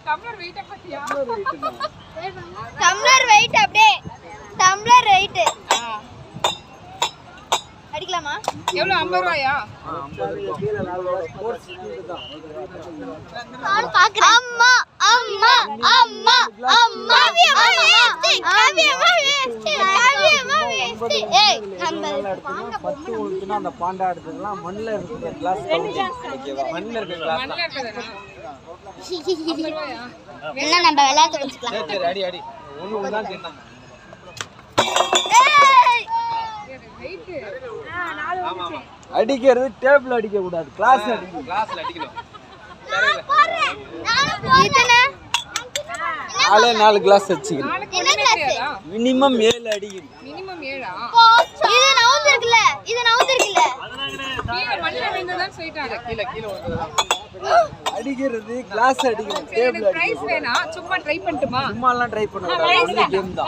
Tumbler wait அப்படியே tumbler wait அடிக்கலாமா? எவ்வளவு? 50 ரூபாயா? 50 கீழ 4 ஸ்போர்ட்ஸ் தான். நான் பாக்குறேன். அம்மா அம்மா அம்மா அம்மா காவியம்மா ஏய் நம்ம வாங்க 10 ஊத்துனா அந்த பாண்டா எடுத்துக்கலாம். மண்ணுல இருக்கிற கிளாஸ் ஓகேவா? மண்ணுல இருக்கிற கிளாஸ் மண்ணுல இருக்குதா? 50 ரூபாயா? என்ன நம்ம விளையாட்டு வச்சுக்கலாம். சரி அடி அடி. ஒண்ணு தான் கேட்டாங்க. அடிக்கிறது டேபிள் அடிக்க கூடாது, கிளாஸ்ல அடிக்கணும். கிளாஸ்ல அடிக்கணும். நாலே 4 கிளாஸ் வச்சுக்கணும். மினிமம் 7 அடிக்கணும். மினிமம் 7ஆ? இது நவுந்து இருக்குல, இது நவுந்து இருக்குல. கீழ மண்ணல விழுந்ததா சொல்லிட்டாங்க. கீழ கீழ வந்ததா. அடிக்கிறது கிளாஸ் அடிக்கணும், டேபிள் அடிக்கணும். பிரைஸ் வேணா, சும்மா ட்ரை பண்ணட்டுமா? சும்மா எல்லாம் ட்ரை பண்ண கூடாது. ஒன்லி கேம் தான்.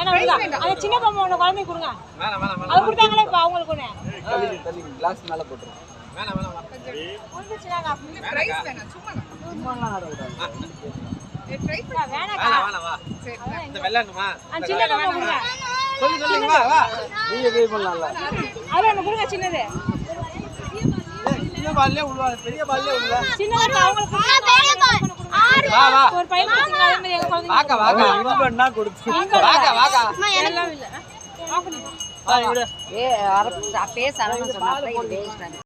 அந்த சின்ன பொம்மை ஒன்னு குழந்தை கொடுங்க. வேணாம் வேணாம் வேணாம். அது கொடுத்தாங்களே இப்ப அவங்களுக்கு ஒன்னு. தள்ளி கிளாஸ் மேல போட்டுரு. வேணாம் வேணாம். கொஞ்சம் கொஞ்சம் பிரைஸ் வேணா, சும்மா எல்லாம் ஆட கூடாது. ட்ரை பண்ண வேணாம். வேணாம் வா. சரி இந்த வெள்ளணுமா? சின்ன பொம்மை கொடுங்க. சொல்லி வா வா. நீங்க ட்ரை பண்ணலாம்ல. அது ஒன்னு கொடுங்க சின்னது. சின்ன பால்லே உள்ள பெரிய பால்லே உள்ள. சின்னது அவங்களுக்கு பெரிய பால். வா வா. ஒரு பையன் கொடுங்க அதே மாதிரி எங்க குழந்தைங்க. வாங்க வாங்க. இவன்னா கொடுத்து. வாங்க வாங்க. அம்மா எல்லாம் இல்ல. ஆஃப் பண்ணி. வா இவரு. அரப்பு பேச அரப்பு சொன்னா இது வேஸ்ட்.